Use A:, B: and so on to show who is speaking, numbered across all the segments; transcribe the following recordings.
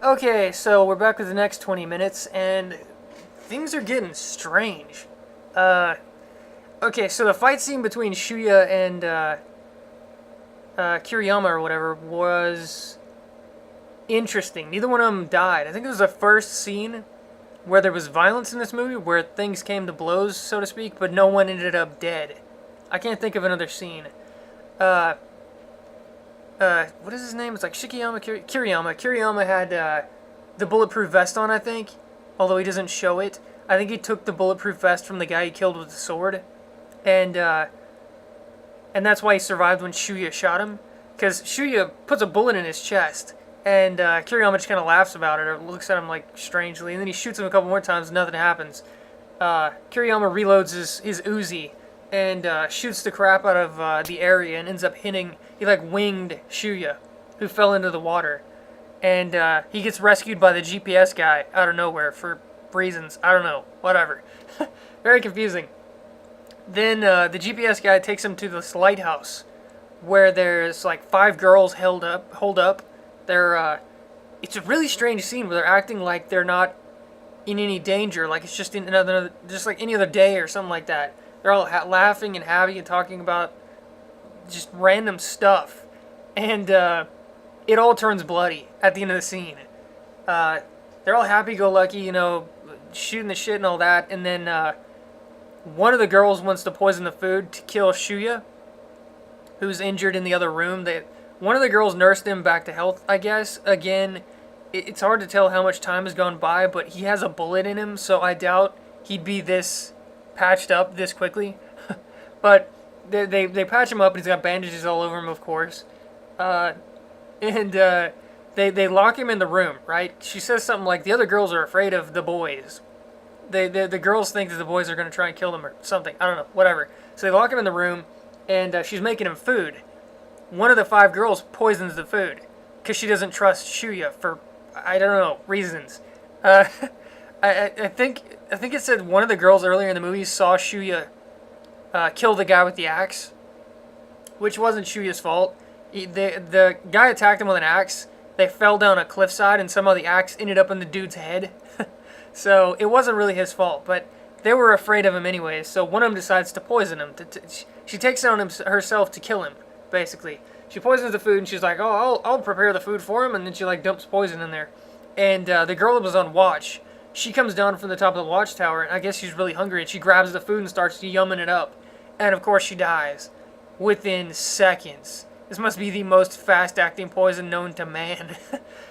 A: Okay, so we're back with the next 20 minutes, and things are getting strange. Uh, okay, so the fight scene between Shuya and Kiriyama or whatever was interesting. Neither one of them died. I think it was the first scene where there was violence in this movie, where things came to blows, so to speak, but no one ended up dead. I can't think of another scene. Uh, what is his name? It's like Kiriyama. Kiriyama had the bulletproof vest on, I think, although he doesn't show it. I think he took the bulletproof vest from the guy he killed with the sword, and and that's why he survived when Shuya shot him, because Shuya puts a bullet in his chest, and Kiriyama just kind of laughs about it or looks at him like strangely, and then he shoots him a couple more times, nothing happens. Kiriyama reloads his Uzi and shoots the crap out of the area and ends up hitting. He like winged Shuya, who fell into the water, and he gets rescued by the GPS guy out of nowhere for reasons I don't know, whatever. Very confusing. Then the GPS guy takes him to this lighthouse, where there's like five girls holed up. They're it's a really strange scene where they're acting like they're not in any danger, like it's just just like any other day or something like that. They're all laughing and happy and talking about just random stuff, and it all turns bloody at the end of the scene. They're all happy-go-lucky, shooting the shit and all that, and then one of the girls wants to poison the food to kill Shuya, who's injured in the other room. One of the girls nursed him back to health, I guess. Again, it's hard to tell how much time has gone by, but he has a bullet in him, so I doubt he'd be this patched up this quickly. But they patch him up, and he's got bandages all over him, of course. And they lock him in the room, right? She says something like, the other girls are afraid of the boys. The girls think that the boys are going to try and kill them or something. I don't know, whatever. So they lock him in the room, and she's making him food. One of the five girls poisons the food because she doesn't trust Shuya for, I don't know, reasons. I think it said one of the girls earlier in the movie saw Shuya kill the guy with the axe, which wasn't Shuya's fault. The guy attacked him with an axe. They fell down a cliffside, and somehow the axe ended up in the dude's head. So it wasn't really his fault, but they were afraid of him anyways. So one of them decides to poison him. She takes it on herself to kill him, basically. She poisons the food, and she's like, "Oh, I'll prepare the food for him," and then she like dumps poison in there. And the girl that was on watch, she comes down from the top of the watchtower, and I guess she's really hungry, and she grabs the food and starts yumming it up. And of course she dies within seconds. This must be the most fast-acting poison known to man.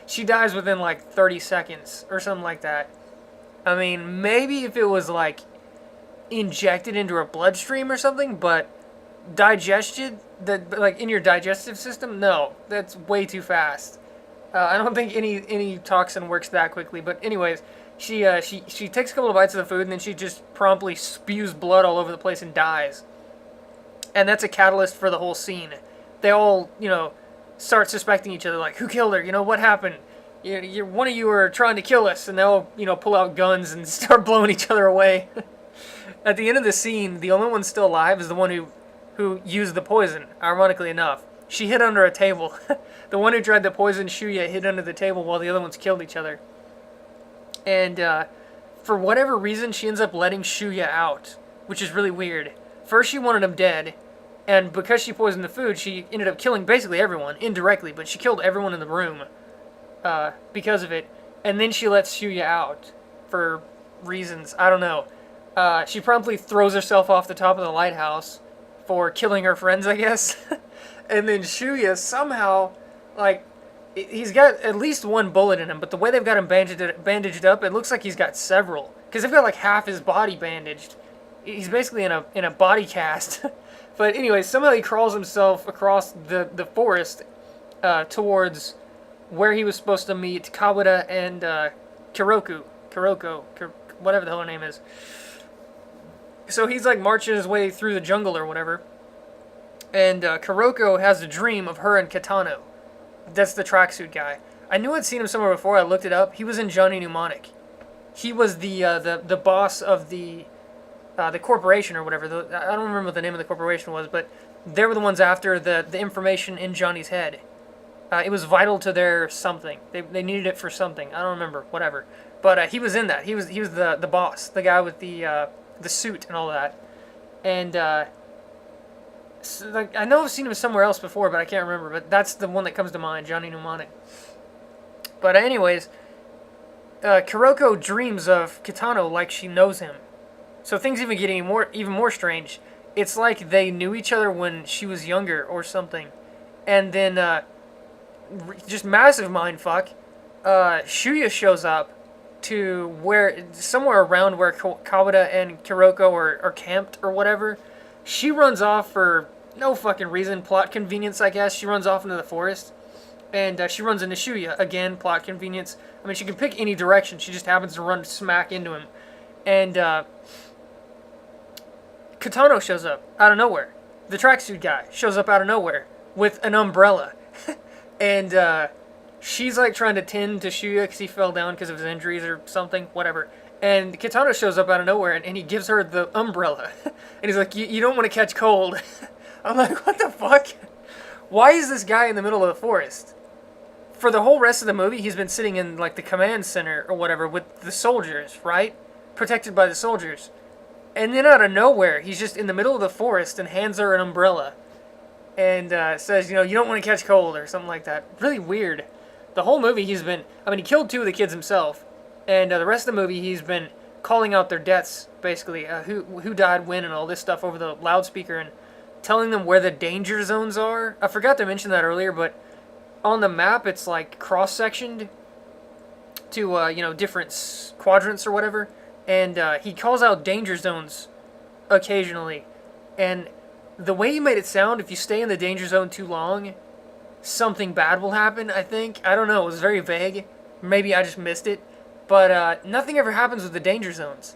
A: She dies within like 30 seconds or something like that. I mean, maybe if it was like injected into her bloodstream or something, but digested, like in your digestive system, no, that's way too fast. I don't think any toxin works that quickly. But anyways, she takes a couple of bites of the food, and then she just promptly spews blood all over the place and dies. And that's a catalyst for the whole scene. They all, start suspecting each other, like, who killed her? What happened? One of you are trying to kill us, and they'll, pull out guns and start blowing each other away. At the end of the scene, the only one still alive is the one who used the poison, ironically enough. She hid under a table. The one who tried to poison Shuya hid under the table while the other ones killed each other. And for whatever reason, she ends up letting Shuya out, which is really weird. First, she wanted him dead, and because she poisoned the food, she ended up killing basically everyone, indirectly, but she killed everyone in the room because of it. And then she lets Shuya out for reasons, I don't know. She promptly throws herself off the top of the lighthouse for killing her friends, I guess. And then Shuya somehow, like, he's got at least one bullet in him, but the way they've got him bandaged up, it looks like he's got several. Because they've got like half his body bandaged. He's basically in a body cast. But anyway, somehow he crawls himself across the forest towards where he was supposed to meet Kawada and Kuroko, whatever the hell her name is. So he's like marching his way through the jungle or whatever. And Kuroko has a dream of her and Katano. That's the tracksuit guy. I knew I'd seen him somewhere before. I looked it up. He was in Johnny Mnemonic. He was the boss of the corporation or whatever. I don't remember what the name of the corporation was, but they were the ones after the information in Johnny's head. It was vital to their something. They needed it for something. I don't remember. Whatever. But he was in that. He was the boss, the guy with the suit and all that. And so, like, I know I've seen him somewhere else before, but I can't remember. But that's the one that comes to mind, Johnny Mnemonic. But anyways, Kuroko dreams of Kitano like she knows him. So things even getting even more strange. It's like they knew each other when she was younger or something. And then just massive mindfuck. Shuya shows up to somewhere around where Kawada and Kuroko are camped or whatever. She runs off for no fucking reason, plot convenience, I guess. She runs off into the forest, and she runs into Shuya again, plot convenience. I mean, she can pick any direction. She just happens to run smack into him, and Kitano shows up out of nowhere. The tracksuit guy shows up out of nowhere with an umbrella, and she's like trying to tend to Shuya because he fell down because of his injuries or something, whatever. And Kitano shows up out of nowhere, and he gives her the umbrella. And he's like, you don't want to catch cold. I'm like, what the fuck? Why is this guy in the middle of the forest? For the whole rest of the movie, he's been sitting in like the command center or whatever with the soldiers, right? Protected by the soldiers. And then out of nowhere, he's just in the middle of the forest and hands her an umbrella. And says, you don't want to catch cold or something like that. Really weird. The whole movie he killed 2 of the kids himself. And the rest of the movie, he's been calling out their deaths, basically, who died when and all this stuff over the loudspeaker and telling them where the danger zones are. I forgot to mention that earlier, but on the map, it's like cross-sectioned to, different quadrants or whatever. And he calls out danger zones occasionally. And the way he made it sound, if you stay in the danger zone too long, something bad will happen, I think. I don't know, it was very vague. Maybe I just missed it. But nothing ever happens with the danger zones.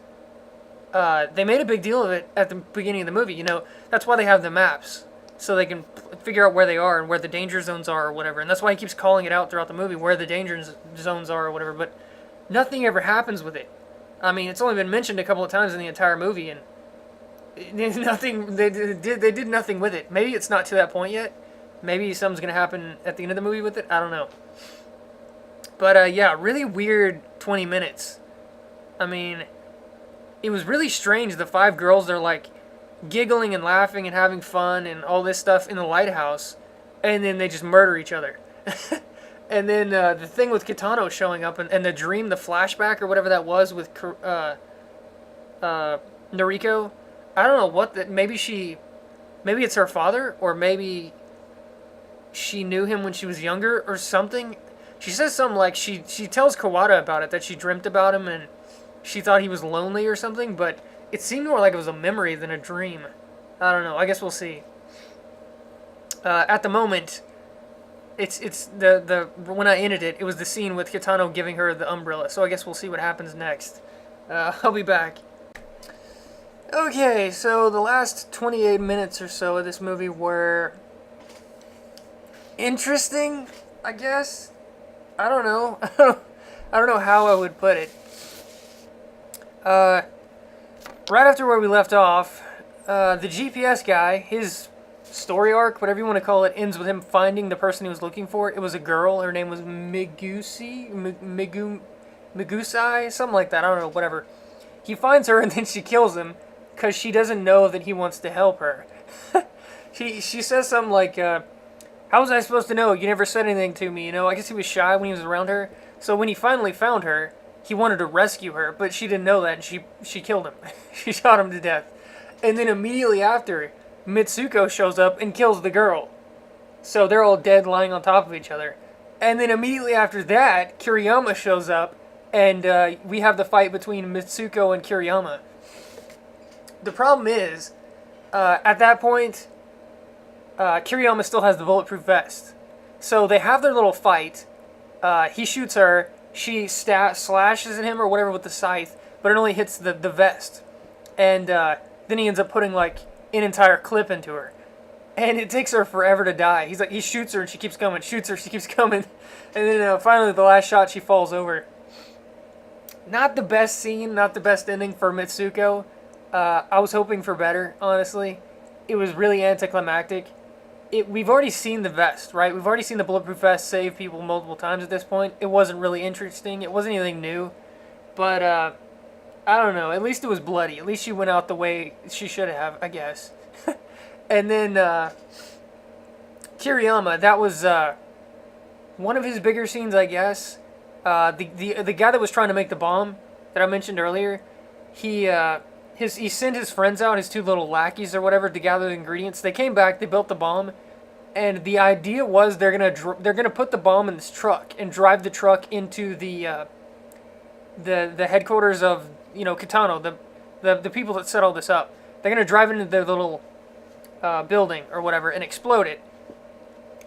A: They made a big deal of it at the beginning of the movie. That's why they have the maps. So they can figure out where they are and where the danger zones are or whatever. And that's why he keeps calling it out throughout the movie, where the danger zones are or whatever. But nothing ever happens with it. I mean, it's only been mentioned a couple of times in the entire movie. And nothing. They did nothing with it. Maybe it's not to that point yet. Maybe something's going to happen at the end of the movie with it. I don't know. But, yeah, really weird 20 minutes. I mean, it was really strange. The 5 girls, they're, like, giggling and laughing and having fun and all this stuff in the lighthouse. And then they just murder each other. And then the thing with Kitano showing up and the dream, the flashback or whatever that was with Noriko. I don't know what that... Maybe it's her father, or maybe she knew him when she was younger or something. She says something like she tells Kawada about it, that she dreamt about him and she thought he was lonely or something, but it seemed more like it was a memory than a dream. I don't know. I guess we'll see. At the moment, it's the when I ended it, it was the scene with Kitano giving her the umbrella. So I guess we'll see what happens next. I'll be back. Okay, so the last 28 minutes or so of this movie were interesting, I guess. I don't know. I don't know how I would put it. Right after where we left off, the GPS guy, his story arc, whatever you want to call it, ends with him finding the person he was looking for. It was a girl. Her name was Migusai, something like that. I don't know, whatever. He finds her and then she kills him because she doesn't know that he wants to help her. She says something like, how was I supposed to know? You never said anything to me, I guess he was shy when he was around her. So when he finally found her, he wanted to rescue her, but she didn't know that, and she killed him. She shot him to death. And then immediately after, Mitsuko shows up and kills the girl. So they're all dead lying on top of each other. And then immediately after that, Kiriyama shows up, and we have the fight between Mitsuko and Kiriyama. The problem is, at that point, Kiriyama still has the bulletproof vest. So they have their little fight. He shoots her. She slashes at him or whatever with the scythe, but it only hits the vest. And then he ends up putting like an entire clip into her. And it takes her forever to die. He shoots her and she keeps coming. Shoots her, she keeps coming. And then finally the last shot, she falls over. Not the best scene, not the best ending for Mitsuko. I was hoping for better, honestly. It was really anticlimactic. we've already seen the vest, right? We've already seen the bulletproof vest save people multiple times at this point. It wasn't really interesting. It wasn't anything new. But, I don't know. At least it was bloody. At least she went out the way she should have, I guess. And then, Kiriyama, that was, one of his bigger scenes, I guess. The guy that was trying to make the bomb that I mentioned earlier, he sent his friends out, his two little lackeys or whatever, to gather the ingredients. They came back, they built the bomb, and the idea was they're gonna put the bomb in this truck and drive the truck into the headquarters of Kitano, the people that set all this up. They're gonna drive into their little building or whatever and explode it.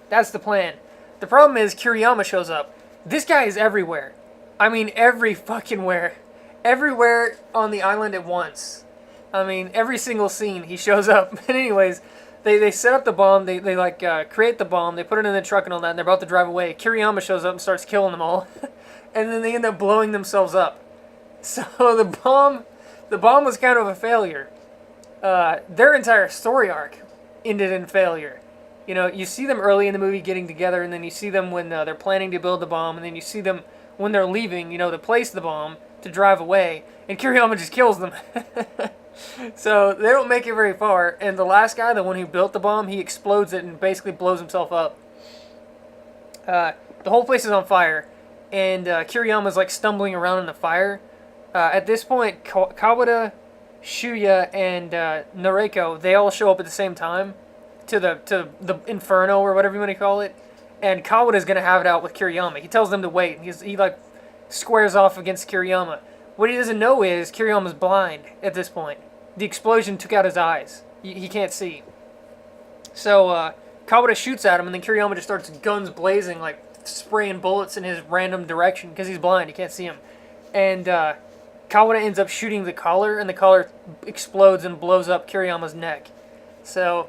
A: That's the plan. The problem is Kiriyama shows up. This guy is everywhere. I mean, every fucking where. Everywhere on the island at once. I mean, every single scene he shows up. But anyways, they set up the bomb. They create the bomb. They put it in the truck and all that. And they're about to drive away. Kiriyama shows up and starts killing them all. And then they end up blowing themselves up. So the bomb was kind of a failure. Their entire story arc ended in failure. You see them early in the movie getting together, and then you see them when they're planning to build the bomb, and then you see them when they're leaving, to place the bomb, to drive away, and Kiriyama just kills them. So they don't make it very far, and the last guy, the one who built the bomb, he explodes it and basically blows himself up. The whole place is on fire, and Kiriyama's like stumbling around in the fire. At this point, Kawada, Shuya, and Noriko, they all show up at the same time to the Inferno or whatever you want to call it, and Kawada's gonna have it out with Kiriyama. He tells them to wait. He squares off against Kiriyama. What he doesn't know is Kiriyama's blind at this point. The explosion took out his eyes. He can't see. So Kawada shoots at him, and then Kiriyama just starts guns blazing, like spraying bullets in his random direction because he's blind. He can't see him. And Kawada ends up shooting the collar, and the collar explodes and blows up Kiriyama's neck. So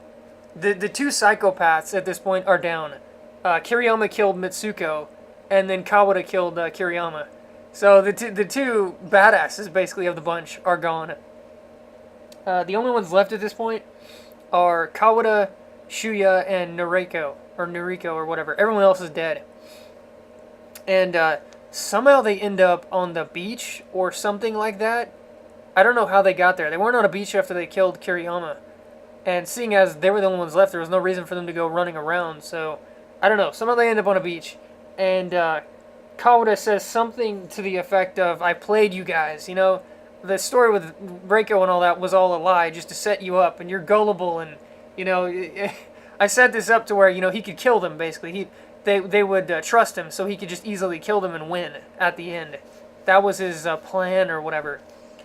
A: the two psychopaths at this point are down. Kiriyama killed Mitsuko, and then Kawada killed Kiriyama. So the two badasses, basically, of the bunch are gone. The only ones left at this point are Kawada, Shuya, and Noriko, or whatever. Everyone else is dead. And somehow they end up on the beach or something like that. I don't know how they got there. They weren't on a beach after they killed Kiriyama. And seeing as they were the only ones left, there was no reason for them to go running around. So, I don't know. Somehow they end up on a beach. And Kawada says something to the effect of, I played you guys. The story with Reiko and all that was all a lie just to set you up. And you're gullible. And, I set this up to where, he could kill them, basically. They would trust him so he could just easily kill them and win at the end. That was his plan or whatever.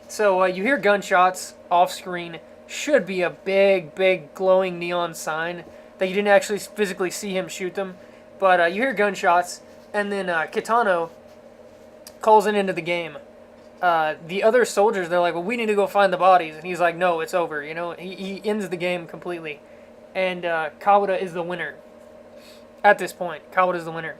A: So you hear gunshots off screen. Should be a big, big glowing neon sign that you didn't actually physically see him shoot them. But you hear gunshots, and then Kitano calls it into the game. The other soldiers, they're like, well, we need to go find the bodies. And he's like, no, it's over. He ends the game completely. And Kawada is the winner. At this point, Kawada is the winner.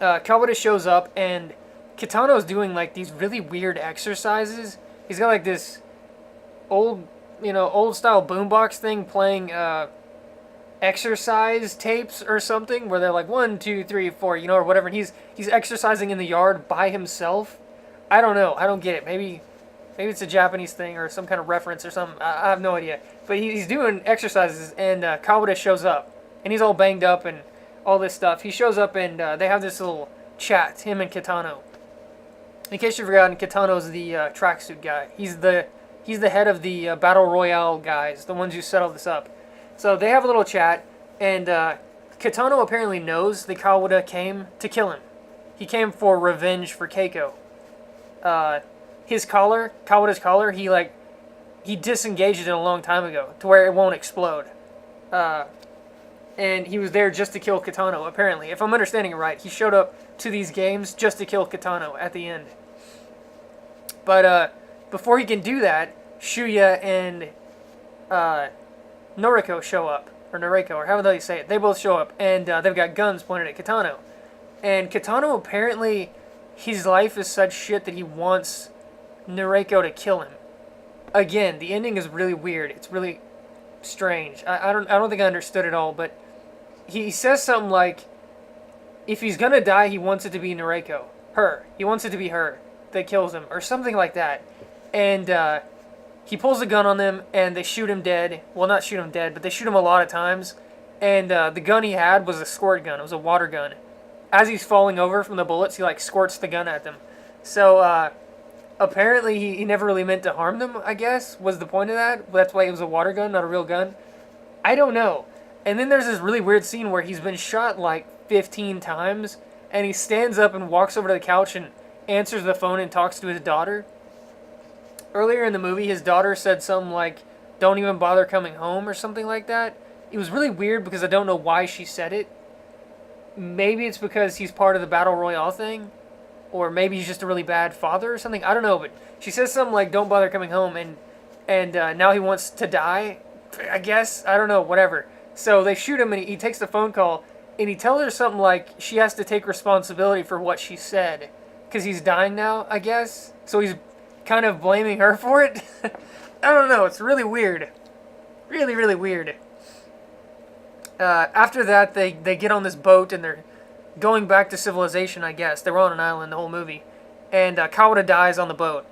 A: Kawada shows up, and Kitano's doing like these really weird exercises. He's got like this old style boombox thing playing exercise tapes or something, where they're like 1, 2, 3, 4, or whatever. And he's exercising in the yard by himself. I don't know. I don't get it. Maybe it's a Japanese thing or some kind of reference or something. I have no idea. But he's doing exercises, and Kawada shows up. And he's all banged up and all this stuff. He shows up, and they have this little chat, him and Kitano. In case you've forgotten, Kitano's the tracksuit guy. He's the head of the Battle Royale guys, the ones who set all this up. So they have a little chat, and Kitano apparently knows that Kawada came to kill him. He came for revenge for Keiko. His collar, Kawada's collar, he disengaged it a long time ago to where it won't explode. And he was there just to kill Kitano, apparently. If I'm understanding it right, he showed up to these games just to kill Kitano at the end. But before he can do that, Shuya and Noriko show up. Or Noriko, or however you say it. They both show up, and they've got guns pointed at Kitano. And Kitano, apparently, his life is such shit that he wants Noriko to kill him. Again, the ending is really weird. It's really strange. I don't think I understood it all, but he says something like, if he's gonna die, he wants it to be Noriko. Her. He wants it to be her that kills him, or something like that. And he pulls a gun on them, and they shoot him dead. Well, not shoot him dead, but they shoot him a lot of times. And the gun he had was a squirt gun. It was a water gun. As he's falling over from the bullets, he like squirts the gun at them. So apparently he never really meant to harm them, I guess, was the point of that. That's why it was a water gun, not a real gun. I don't know. And then there's this really weird scene where he's been shot like 15 times, and he stands up and walks over to the couch and answers the phone and talks to his daughter. Earlier in the movie, his daughter said something like, "Don't even bother coming home," or something like that. It was really weird because I don't know why she said it. Maybe it's because he's part of the Battle Royale thing, or maybe he's just a really bad father or something. I don't know, but she says something like, "Don't bother coming home," and now he wants to die, I guess. I don't know, whatever. So they shoot him, and he takes the phone call, and he tells her something like she has to take responsibility for what she said, because he's dying now, I guess. So he's kind of blaming her for it. I don't know, it's really weird. Really, really weird. After that, they get on this boat, and they're going back to civilization, I guess. They were on an island the whole movie. And Kawada dies on the boat.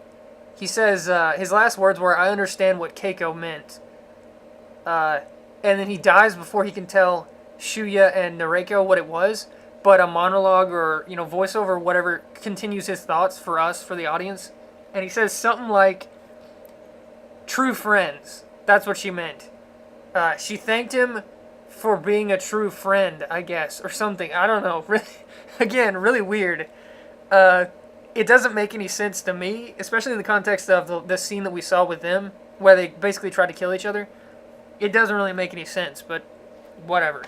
A: He says, his last words were, "I understand what Keiko meant." And then he dies before he can tell Shuya and Noriko what it was. But a monologue or, voiceover or whatever continues his thoughts for us, for the audience. And he says something like, "True friends." That's what she meant. She thanked him for being a true friend, I guess, or something. I don't know. Really, again, really weird. It doesn't make any sense to me, especially in the context of the scene that we saw with them, where they basically tried to kill each other. It doesn't really make any sense, but whatever.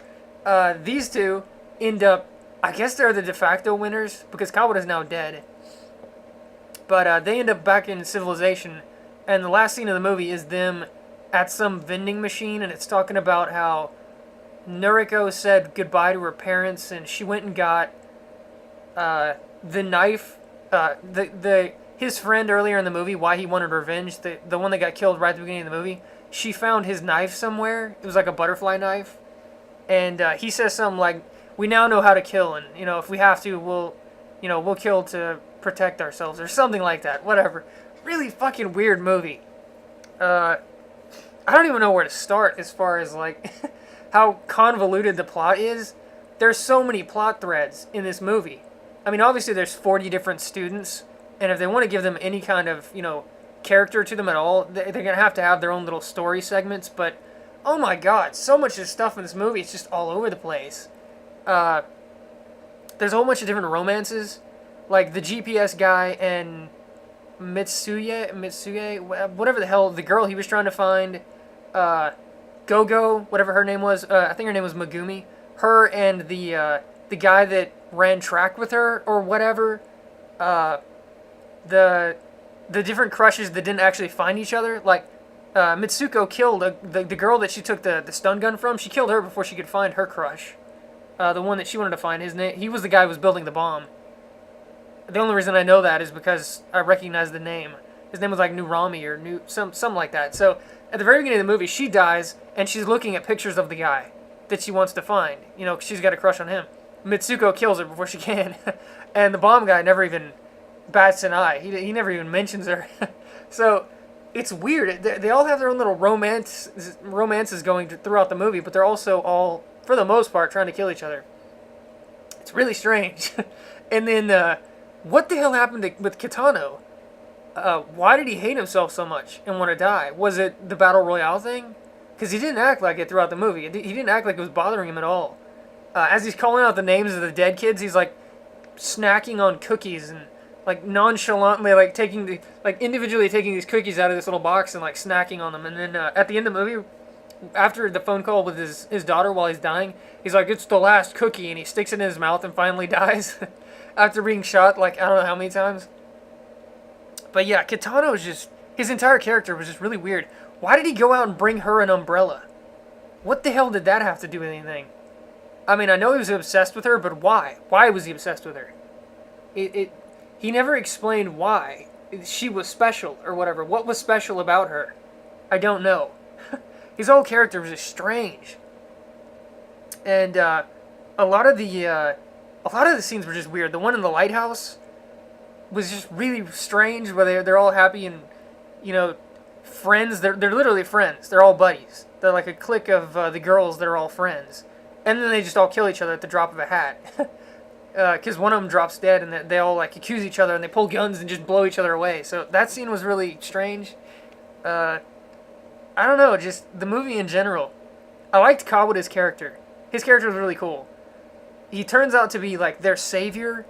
A: These two end up, I guess they're the de facto winners, because Kawada's now dead. But they end up back in civilization, and the last scene of the movie is them at some vending machine, and it's talking about how Noriko said goodbye to her parents, and she went and got the knife. His friend earlier in the movie, why he wanted revenge, the one that got killed right at the beginning of the movie, she found his knife somewhere. It was like a butterfly knife. And he says something like, "We now know how to kill, and, if we have to, we'll kill to protect ourselves," or something like that. Whatever. Really fucking weird movie. I don't even know where to start as far as, like, how convoluted the plot is. There's so many plot threads in this movie. I mean, obviously there's 40 different students, and if they want to give them any kind of, character to them at all, they're going to have their own little story segments, but oh my god, so much of stuff in this movie, it's just all over the place. There's a whole bunch of different romances, like the GPS guy and Mitsuye, whatever the hell, the girl he was trying to find, Gogo, whatever her name was, I think her name was Megumi, her and the guy that ran track with her, or whatever, the different crushes that didn't actually find each other, like, Mitsuko killed the girl that she took the stun gun from. She killed her before she could find her crush. The one that she wanted to find, he was the guy who was building the bomb. The only reason I know that is because I recognize the name. His name was like Nurami or something like that. So at the very beginning of the movie, she dies, and she's looking at pictures of the guy that she wants to find. She's got a crush on him. Mitsuko kills her before she can. And the bomb guy never even bats an eye. He never even mentions her. So it's weird. They all have their own little romances going throughout the movie, but they're also all, for the most part, trying to kill each other. It's really strange. And then, what the hell happened with Kitano? Why did he hate himself so much and want to die? Was it the Battle Royale thing? Because he didn't act like it throughout the movie. He didn't act like it was bothering him at all. As he's calling out the names of the dead kids, he's like snacking on cookies and like nonchalantly individually taking these cookies out of this little box and like snacking on them. And then at the end of the movie, after the phone call with his daughter while he's dying, he's like, "It's the last cookie," and he sticks it in his mouth and finally dies after being shot like I don't know how many times. But yeah, Kitano is just, his entire character was just really weird. Why did he go out and bring her an umbrella? What the hell did that have to do with anything? I mean, I know he was obsessed with her, but why? Why was he obsessed with her? He never explained why she was special or whatever. What was special about her? I don't know. His whole character was just strange, and a lot of the scenes were just weird. The one in the lighthouse was just really strange, where they're all happy and, you know, friends. They're literally friends. They're all buddies. They're like a clique of the girls that are all friends, and then they just all kill each other at the drop of a hat. Because one of them drops dead, and they all like accuse each other, and they pull guns and just blow each other away. So that scene was really strange. I don't know, just the movie in general. I liked Kawada's character. His character was really cool. He turns out to be like their savior,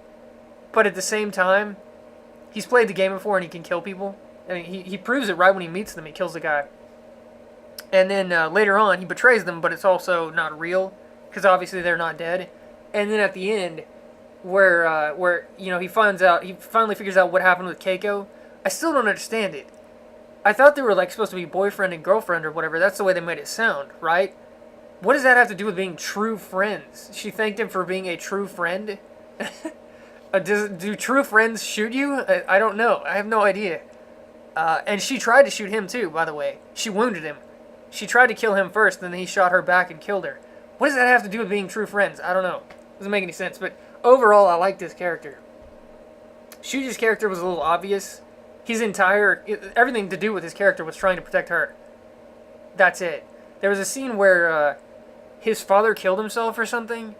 A: but at the same time, he's played the game before and he can kill people. I mean, he proves it right when he meets them. He kills the guy. And then later on, he betrays them, but it's also not real, because obviously they're not dead. And then at the end, where you know, he finally figures out what happened with Keiko. I still don't understand it. I thought they were like supposed to be boyfriend and girlfriend or whatever. That's the way they made it sound, right? What does that have to do with being true friends? She thanked him for being a true friend. Do true friends shoot you? I don't know. I have no idea. And she tried to shoot him too, by the way. She wounded him. She tried to kill him first, then he shot her back and killed her. What does that have to do with being true friends? I don't know. Doesn't make any sense. But overall, I liked this character. Shuji's character was a little obvious. Everything to do with his character was trying to protect her. That's it. There was a scene where his father killed himself or something.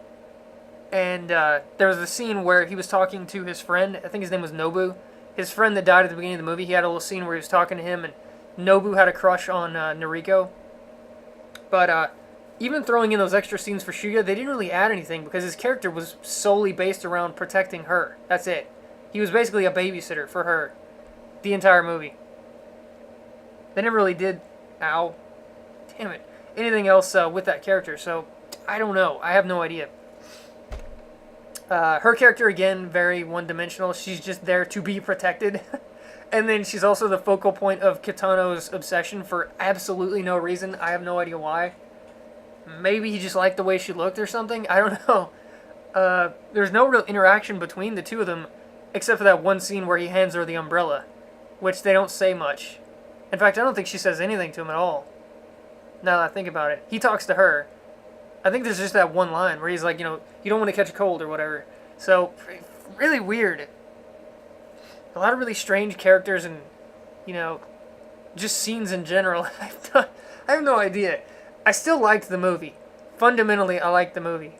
A: And there was a scene where he was talking to his friend. I think his name was Nobu. His friend that died at the beginning of the movie. He had a little scene where he was talking to him, and Nobu had a crush on Noriko. But even throwing in those extra scenes for Shuya, they didn't really add anything because his character was solely based around protecting her. That's it. He was basically a babysitter for her the entire movie. They never really did... Ow. Damn it. Anything else with that character, so I don't know. I have no idea. Her character, again, very one-dimensional. She's just there to be protected. And then she's also the focal point of Kitano's obsession for absolutely no reason. I have no idea why. Maybe he just liked the way she looked or something. I don't know. There's no real interaction between the two of them, except for that one scene where he hands her the umbrella, which they don't say much. In fact, I don't think she says anything to him at all, now that I think about it. He talks to her. I think there's just that one line where he's like, you know, you don't want to catch a cold or whatever. So, really weird. A lot of really strange characters and, you know, just scenes in general. I have no idea. I still liked the movie. Fundamentally, I liked the movie.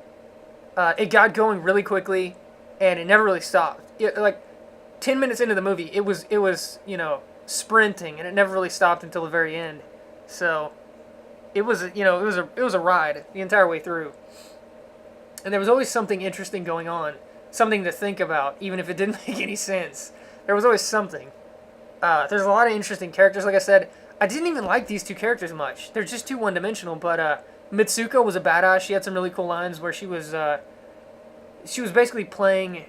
A: It got going really quickly, and it never really stopped. Like 10 minutes into the movie, it was you know, sprinting, and it never really stopped until the very end. So it was a ride the entire way through, and there was always something interesting going on, something to think about, even if it didn't make any sense. There was always something. There's a lot of interesting characters. Like I said, I didn't even like these two characters much. They're just too one-dimensional. But Mitsuko was a badass. She had some really cool lines where she was basically playing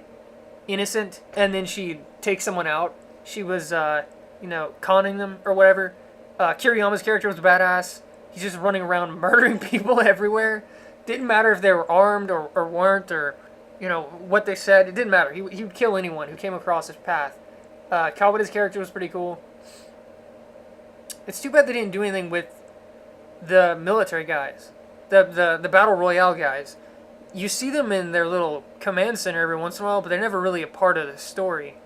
A: innocent, and then she'd take someone out. She was, you know, conning them or whatever. Kiriyama's character was a badass. He's just running around murdering people everywhere. Didn't matter if they were armed or weren't, or, you know, what they said. It didn't matter. He would kill anyone who came across his path. Kawada's character was pretty cool. It's too bad they didn't do anything with the military guys, the Battle Royale guys. You see them in their little command center every once in a while, but they're never really a part of the story.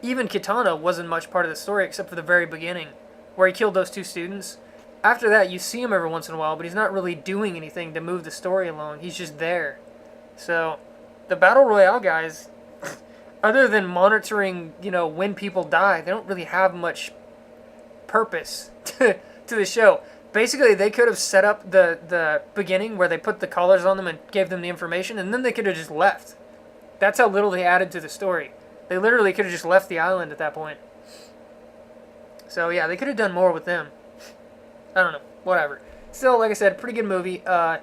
A: Even Kitano wasn't much part of the story except for the very beginning, where he killed those two students. After that, you see him every once in a while, but he's not really doing anything to move the story along. He's just there. So, the Battle Royale guys, other than monitoring, you know, when people die, they don't really have much purpose to the show. Basically, they could have set up the beginning where they put the collars on them and gave them the information, and then they could have just left. That's how little they added to the story. They literally could have just left the island at that point. So yeah, they could have done more with them. I don't know. Whatever. Still, like I said, pretty good movie. It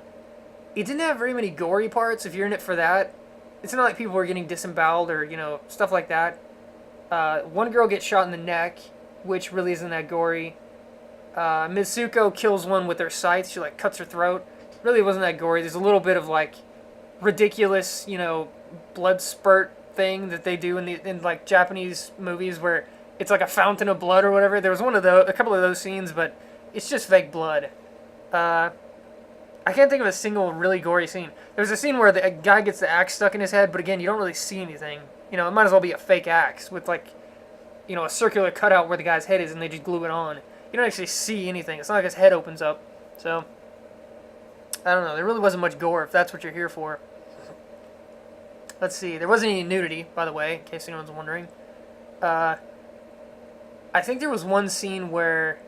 A: didn't have very many gory parts if you're in it for that. It's not like people were getting disemboweled or, you know, stuff like that. One girl gets shot in the neck, which really isn't that gory. Mitsuko kills one with her scythe. She, like, cuts her throat. Really wasn't that gory. There's a little bit of, like, ridiculous, you know, blood spurt thing that they do in like, Japanese movies where it's like a fountain of blood or whatever. There was a couple of those scenes, but it's just fake blood. Uh, I can't think of a single really gory scene. There's a scene where a guy gets the axe stuck in his head, but again, you don't really see anything. You know, it might as well be a fake axe with like, you know, a circular cutout where the guy's head is, and they just glue it on. You don't actually see anything. It's not like his head opens up. So, I don't know. There really wasn't much gore, if that's what you're here for. Let's see. There wasn't any nudity, by the way, in case anyone's wondering. I think there was one scene where...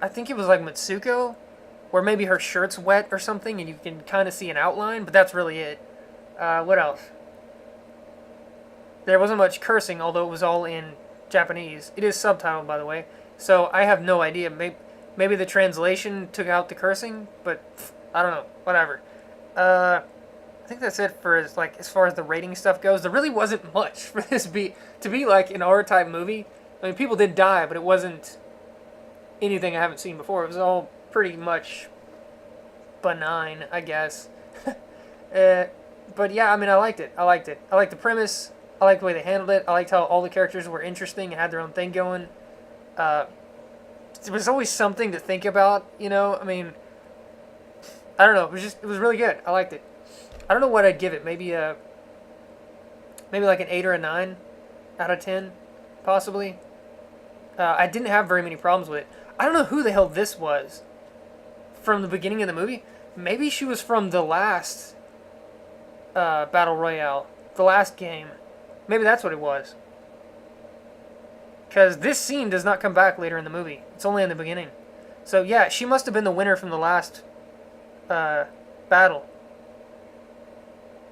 A: I think it was like Mitsuko, where maybe her shirt's wet or something, and you can kind of see an outline, but that's really it. What else? There wasn't much cursing, although it was all in Japanese. It is subtitled, by the way, so I have no idea. Maybe the translation took out the cursing, but I don't know. Whatever. I think that's it for as far as the rating stuff goes. There really wasn't much for this to be like an R-type movie. I mean, people did die, but it wasn't anything I haven't seen before. It was all pretty much benign, I guess. But yeah, I mean, I liked it. I liked the premise. I liked the way they handled it. I liked how all the characters were interesting and had their own thing going. It was always something to think about, you know? I mean, I don't know. It was really good. I liked it. I don't know what I'd give it. Maybe like an 8 or a 9 out of 10, possibly. I didn't have very many problems with it. I don't know who the hell this was from the beginning of the movie. Maybe she was from the last Battle Royale, the last game. Maybe that's what it was. Because this scene does not come back later in the movie. It's only in the beginning. So yeah, she must have been the winner from the last battle.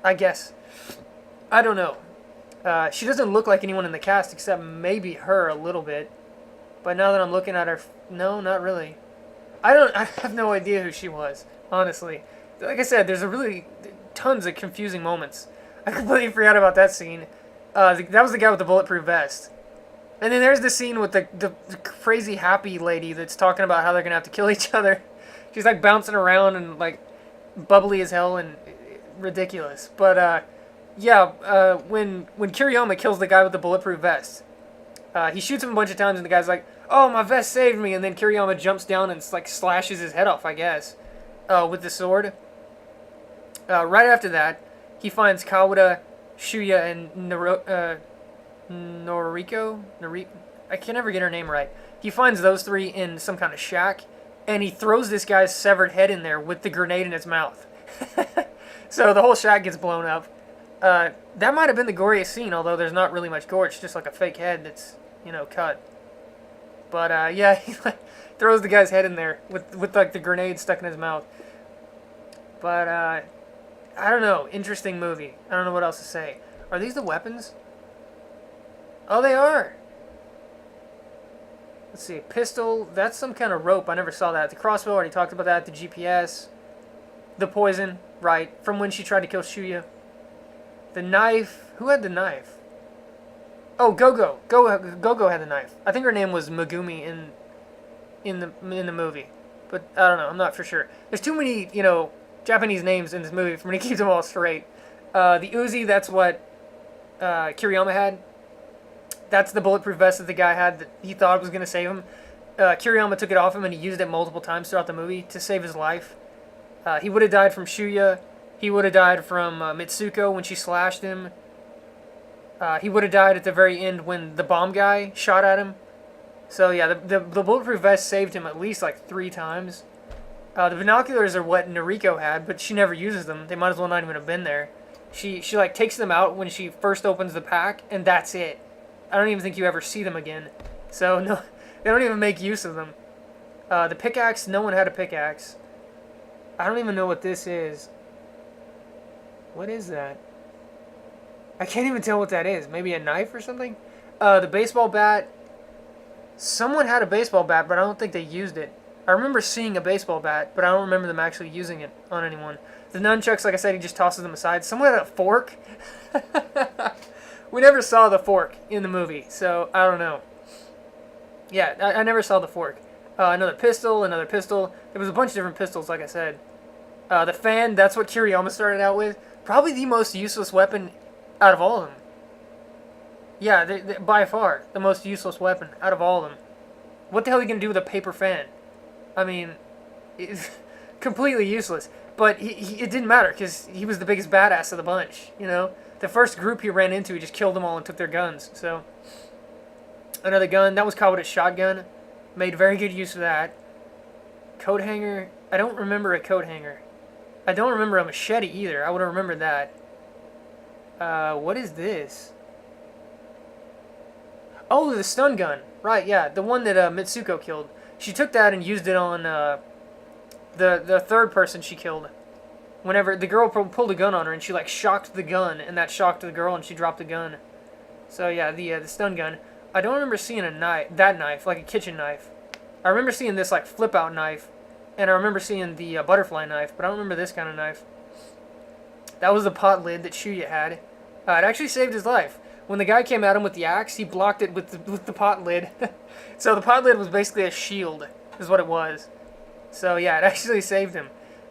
A: I guess. I don't know. She doesn't look like anyone in the cast except maybe her a little bit. But now that I'm looking at her, no, not really. I have no idea who she was, honestly. Like I said, there's tons of confusing moments. I completely forgot about that scene. That was the guy with the bulletproof vest. And then there's the scene with the crazy happy lady that's talking about how they're going to have to kill each other. She's like bouncing around and like bubbly as hell and ridiculous. But yeah, when Kiriyama kills the guy with the bulletproof vest, he shoots him a bunch of times and the guy's like, "Oh, my vest saved me," and then Kiriyama jumps down and like slashes his head off, I guess, with the sword. Right after that, he finds Kawada, Shuya, and Noriko? I can never get her name right. He finds those three in some kind of shack, and he throws this guy's severed head in there with the grenade in his mouth. So the whole shack gets blown up. That might have been the goriest scene, although there's not really much gore. It's just like a fake head that's, you know, cut. But yeah, he like, throws the guy's head in there with like the grenade stuck in his mouth. But I don't know. Interesting movie. I don't know what else to say. Are these the weapons? Oh, they are. Let's see. Pistol. That's some kind of rope. I never saw that. The crossbow. Already talked about that. The GPS. The poison. Right. From when she tried to kill Shuya. The knife. Who had the knife? Oh, Go-Go. Go-Go had the knife. I think her name was Megumi in the movie. But I don't know. I'm not for sure. There's too many, you know, Japanese names in this movie for me to keep them all straight. The Uzi, that's what Kiriyama had. That's the bulletproof vest that the guy had that he thought was going to save him. Kiriyama took it off him and he used it multiple times throughout the movie to save his life. He would have died from Shuya. He would have died from Mitsuko when she slashed him. He would have died at the very end when the bomb guy shot at him. So yeah, the bulletproof vest saved him at least like 3 times. The binoculars are what Noriko had, but she never uses them. They might as well not even have been there. She like takes them out when she first opens the pack, and that's it. I don't even think you ever see them again. So no, they don't even make use of them. The pickaxe, no one had a pickaxe. I don't even know what this is. What is that? I can't even tell what that is. Maybe a knife or something? The baseball bat. Someone had a baseball bat, but I don't think they used it. I remember seeing a baseball bat, but I don't remember them actually using it on anyone. The nunchucks, like I said, he just tosses them aside. Someone had a fork? We never saw the fork in the movie, so I don't know. Yeah, I never saw the fork. Another pistol. There was a bunch of different pistols, like I said. The fan, that's what Kiriyama started out with. Probably the most useless weapon out of all of them. Yeah, by far, the most useless weapon out of all of them. What the hell are you going to do with a paper fan? I mean, it's completely useless. But it didn't matter because he was the biggest badass of the bunch, you know? The first group he ran into, he just killed them all and took their guns. So, another gun. That was Kabuto's shotgun. Made very good use of that. Coat hanger. I don't remember a coat hanger. I don't remember a machete either. I would have remembered that. What is this? Oh, the stun gun. Right, yeah. The one that Mitsuko killed. She took that and used it on the third person she killed. Whenever the girl pulled a gun on her and she like shocked the gun and that shocked the girl and she dropped the gun. So yeah, the stun gun. I don't remember seeing that knife, like a kitchen knife. I remember seeing this like flip out knife, and I remember seeing the butterfly knife, but I don't remember this kind of knife. That was the pot lid that Shuya had. It actually saved his life. When the guy came at him with the axe, he blocked it with the pot lid. So the pot lid was basically a shield, is what it was. So yeah, it actually saved him.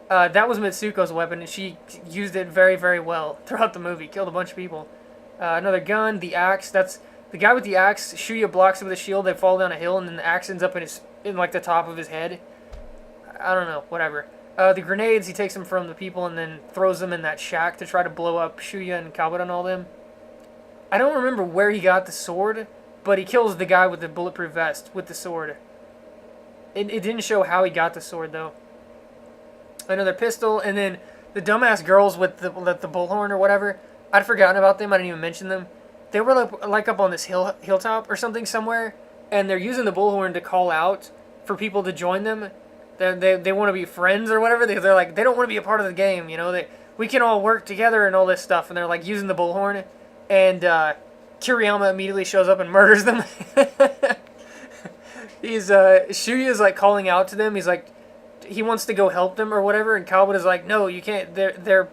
A: That was Mitsuko's weapon, and she used it very, very well throughout the movie. Killed a bunch of people. Another gun, the axe. That's the guy with the axe. Shuya blocks him with a shield. They fall down a hill, and then the axe ends up in like the top of his head. I don't know, whatever. The grenades, he takes them from the people and then throws them in that shack to try to blow up Shuya and Kabuto and all them. I don't remember where he got the sword, but he kills the guy with the bulletproof vest with the sword. It didn't show how he got the sword, though. Another pistol, and then the dumbass girls with the bullhorn or whatever. I'd forgotten about them. I didn't even mention them. They were like up on this hilltop or something somewhere, and they're using the bullhorn to call out for people to join them. They want to be friends or whatever. They're like, they don't want to be a part of the game, you know. We can all work together and all this stuff, and they're like using the bullhorn. And Kiriyama immediately shows up and murders them. Shuya's like calling out to them. He's like, he wants to go help them or whatever, and Kabuto's like, no, you can't. They're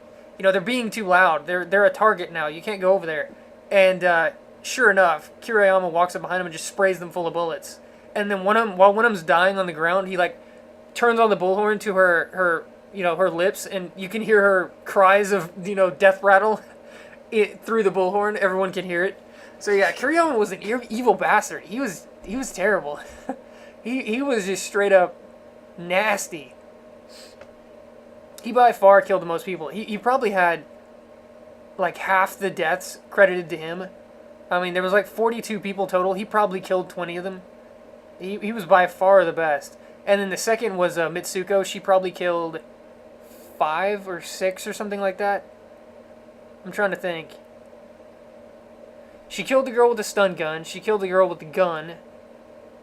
A: being too loud. They're a target now. You can't go over there. And sure enough, Kiriyama walks up behind him and just sprays them full of bullets. And then while one of them's dying on the ground, he like turns on the bullhorn to her lips, and you can hear her cries of death rattle. Through the bullhorn, everyone can hear it. So yeah, Kiriyama was an evil bastard. He was terrible. he was just straight up nasty. He by far killed the most people. He probably had like half the deaths credited to him. I mean, there was like 42 people total. He probably killed 20 of them. He was by far the best. And then the second was Mitsuko. She probably killed 5 or 6 or something like that. I'm trying to think. She killed the girl with the stun gun. She killed the girl with the gun.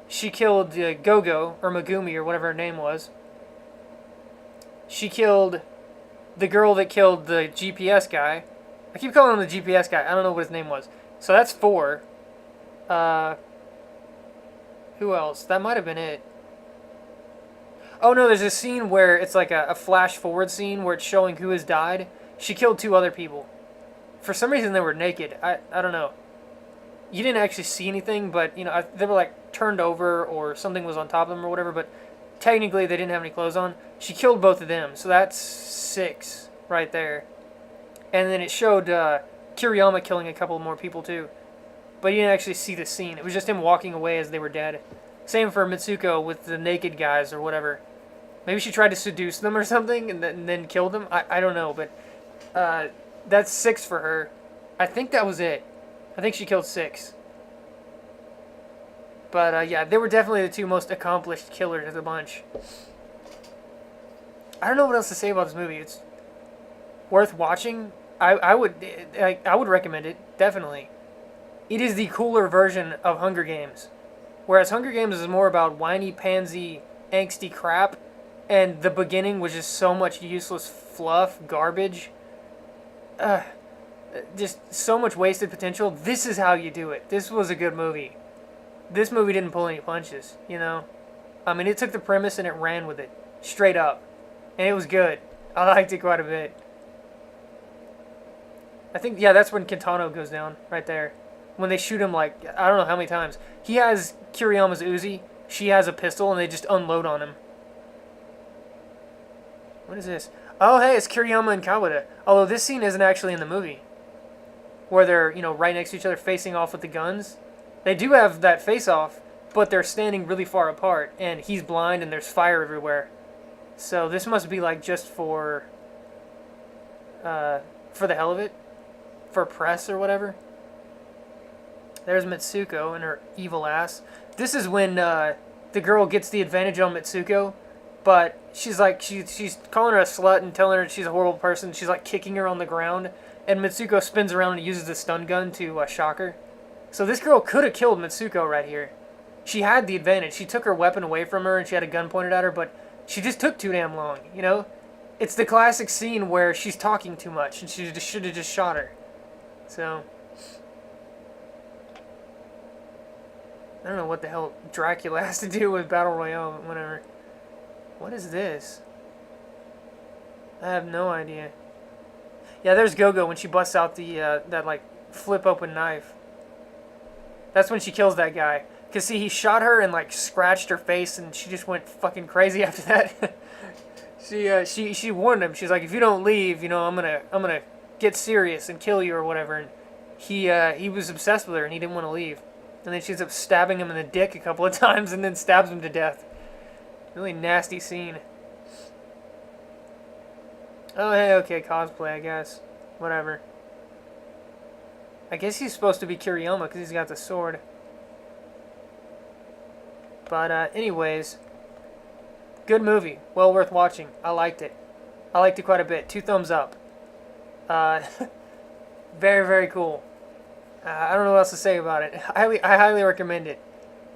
A: She killed Gogo, or Megumi, or whatever her name was. She killed the girl that killed the GPS guy. I keep calling him the GPS guy. I don't know what his name was. So that's 4. Who else? That might have been it. Oh no, there's a scene where it's like a flash forward scene where it's showing who has died. She killed 2 other people. For some reason they were naked. I don't know. You didn't actually see anything, but they were like turned over or something was on top of them or whatever, but technically they didn't have any clothes on. She killed both of them, so that's 6 right there. And then it showed Kiriyama killing a couple more people too. But you didn't actually see the scene. It was just him walking away as they were dead. Same for Mitsuko with the naked guys or whatever. Maybe she tried to seduce them or something and then killed them. I don't know, but that's 6 for her. I think that was it. I think she killed 6. But yeah, they were definitely the 2 most accomplished killers of the bunch. I don't know what else to say about this movie. It's worth watching. I would recommend it, definitely. It is the cooler version of Hunger Games. Whereas Hunger Games is more about whiny, pansy, angsty crap, and the beginning was just so much useless fluff, garbage. Just so much wasted potential. This is how you do it. This was a good movie. This movie didn't pull any punches, I mean, it took the premise and it ran with it. Straight up. And it was good. I liked it quite a bit. I think, yeah, that's when Kentano goes down, right there. When they shoot him, like, I don't know how many times. He has Kiriyama's Uzi. She has a pistol, and they just unload on him. What is this? Oh, hey, it's Kiriyama and Kabuto. Although this scene isn't actually in the movie. Where they're, right next to each other facing off with the guns. They do have that face-off but they're standing really far apart, and he's blind, and there's fire everywhere. So this must be like just for the hell of it, for press or whatever. There's Mitsuko and her evil ass. This is when the girl gets the advantage on Mitsuko, but she's like she's calling her a slut and telling her she's a horrible person. She's like kicking her on the ground, and Mitsuko spins around and uses the stun gun to shock her. So this girl could have killed Mitsuko right here. She had the advantage. She took her weapon away from her and she had a gun pointed at her, but she just took too damn long, you know? It's the classic scene where she's talking too much and she just should have just shot her. So I don't know what the hell Dracula has to do with Battle Royale, but whatever. What is this? I have no idea. Yeah, there's Gogo when she busts out the that like flip open knife. That's when she kills that guy. Cause see, he shot her and like scratched her face, and she just went fucking crazy after that. she warned him. She's like, if you don't leave, you know, I'm gonna get serious and kill you or whatever. And he was obsessed with her and he didn't want to leave. And then she ends up stabbing him in the dick a couple of times and then stabs him to death. Really nasty scene. Oh hey, okay, cosplay, I guess. Whatever. I guess he's supposed to be Kiriyama because he's got the sword. But anyways, good movie. Well worth watching. I liked it. I liked it quite a bit. 2 thumbs up. Very, very cool. I don't know what else to say about it. I highly recommend it.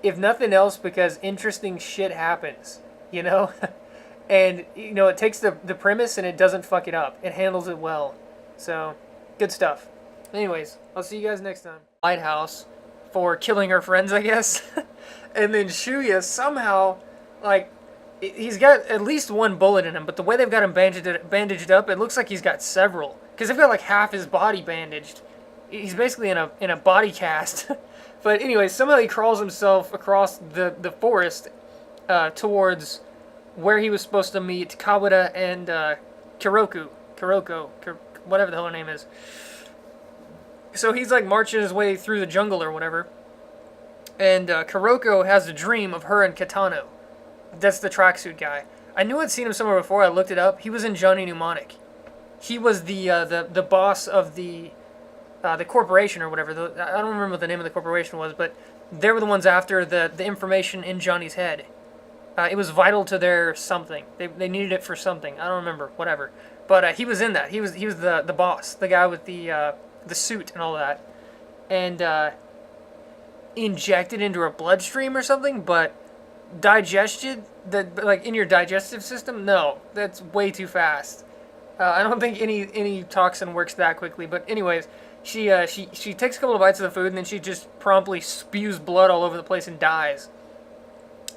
A: If nothing else, because interesting shit happens, you know? And, you know, it takes the premise and it doesn't fuck it up. It handles it well. So, good stuff. Anyways, I'll see you guys next time. Lighthouse for killing her friends, I guess. And then Shuya somehow, like, he's got at least 1 bullet in him, but the way they've got him bandaged up, it looks like he's got several. Because they've got like half his body bandaged. He's basically in a body cast. But anyway, somehow he crawls himself across the forest towards where he was supposed to meet Kawada and Kuroko, whatever the hell her name is. So he's like marching his way through the jungle or whatever. And Kuroko has a dream of her and Kitano. That's the tracksuit guy. I knew I'd seen him somewhere before. I looked it up. He was in Johnny Mnemonic. He was the boss of the corporation or whatever. I don't remember what the name of the corporation was, but they were the ones after the information in Johnny's head. It was vital to their something. They needed it for something. I don't remember. Whatever. But he was in that. He was the boss, the guy with the suit and all that, and injected into her bloodstream or something. But digested, like in your digestive system, no, that's way too fast. I don't think any toxin works that quickly. But anyways, she takes a couple of bites of the food and then she just promptly spews blood all over the place and dies.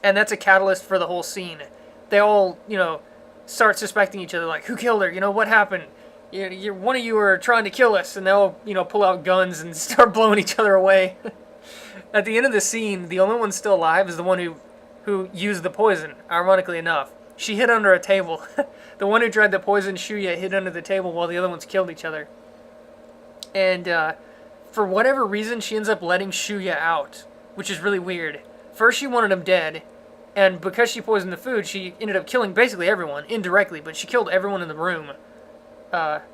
A: And that's a catalyst for the whole scene. They all, you know, start suspecting each other, like, who killed her? You know, what happened? One of you are trying to kill us, and they'll, you know, pull out guns and start blowing each other away. At the end of the scene, the only one still alive is the one who used the poison, ironically enough. She hid under a table. The one who tried to poison Shuya hid under the table while the other ones killed each other. And for whatever reason, she ends up letting Shuya out, which is really weird. First, she wanted him dead, and because she poisoned the food, she ended up killing basically everyone, indirectly, but she killed everyone in the room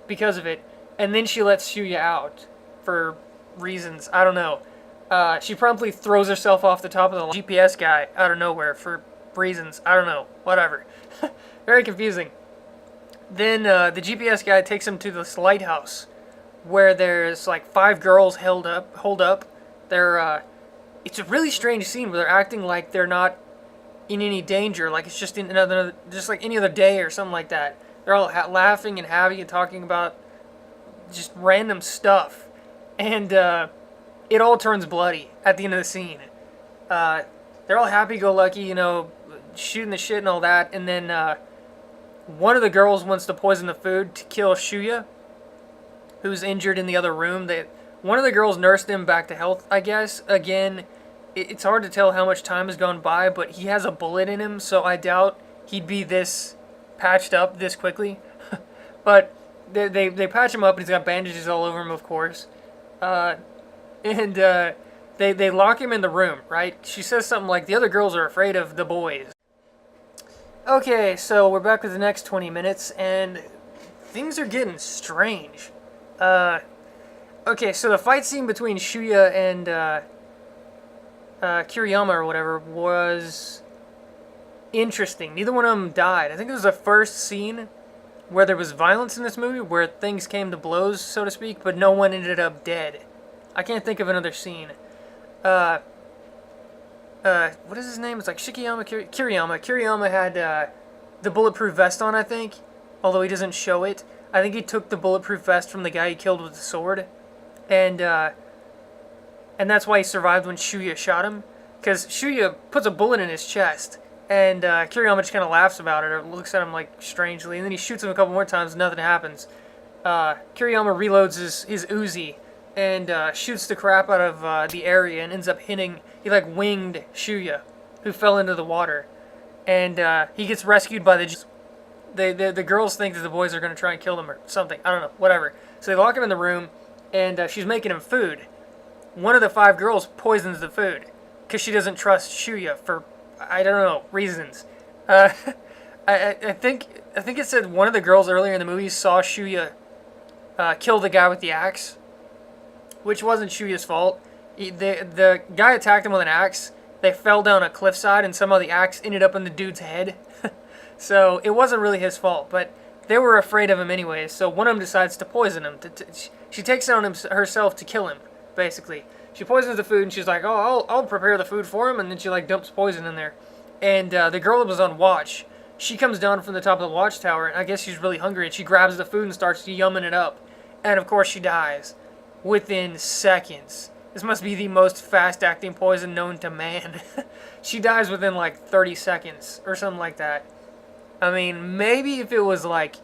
A: because of it. And then she lets Shuya out for reasons, I don't know. She promptly throws herself off the top of the GPS guy out of nowhere for reasons, I don't know, whatever. Very confusing. Then the GPS guy takes him to this lighthouse where there's like 5 girls holed up. They're it's a really strange scene where they're acting like they're not in any danger, like it's just just like any other day or something like that. They're all laughing and happy and talking about just random stuff, and it all turns bloody at the end of the scene. They're all happy-go-lucky, you know, shooting the shit and all that, and then one of the girls wants to poison the food to kill Shuya, who's injured in the other room. One of the girls nursed him back to health, I guess. Again, it's hard to tell how much time has gone by, but he has a bullet in him, so I doubt he'd be this patched up this quickly. But they patch him up, and he's got bandages all over him, of course. And they lock him in the room, right? She says something like, the other girls are afraid of the boys. Okay, so we're back with the next 20 minutes, and things are getting strange. Okay, so the fight scene between Shuya and Kiriyama or whatever was interesting. Neither one of them died. I think it was the first scene where there was violence in this movie, where things came to blows, so to speak, but no one ended up dead. I can't think of another scene. What is his name? It's like Shikiyama, Kiriyama. Kiriyama had the bulletproof vest on, I think, although he doesn't show it. I think he took the bulletproof vest from the guy he killed with the sword, and that's why he survived when Shuya shot him, because Shuya puts a bullet in his chest, and Kiriyama just kind of laughs about it, or looks at him like strangely, and then he shoots him a couple more times, and nothing happens. Kiriyama reloads his Uzi, and shoots the crap out of the area, and ends up hitting, he like winged Shuya, who fell into the water, and he gets rescued by the girls think that the boys are going to try and kill him or something, I don't know, whatever. So they lock him in the room, and she's making him food. One of the 5 girls poisons the food, because she doesn't trust Shuya for, I don't know, reasons. I think it said one of the girls earlier in the movie saw Shuya kill the guy with the axe, which wasn't Shuya's fault. The guy attacked him with an axe. They fell down a cliffside, and somehow the axe ended up in the dude's head. So it wasn't really his fault, but they were afraid of him anyways. So one of them decides to poison him. She takes it on herself to kill him, basically. She poisons the food, and she's like, "Oh, I'll prepare the food for him," and then she like dumps poison in there. And the girl that was on watch, she comes down from the top of the watchtower, and I guess she's really hungry, and she grabs the food and starts yumming it up. And of course she dies within seconds. This must be the most fast-acting poison known to man. She dies within like 30 seconds or something like that. I mean, maybe if it was like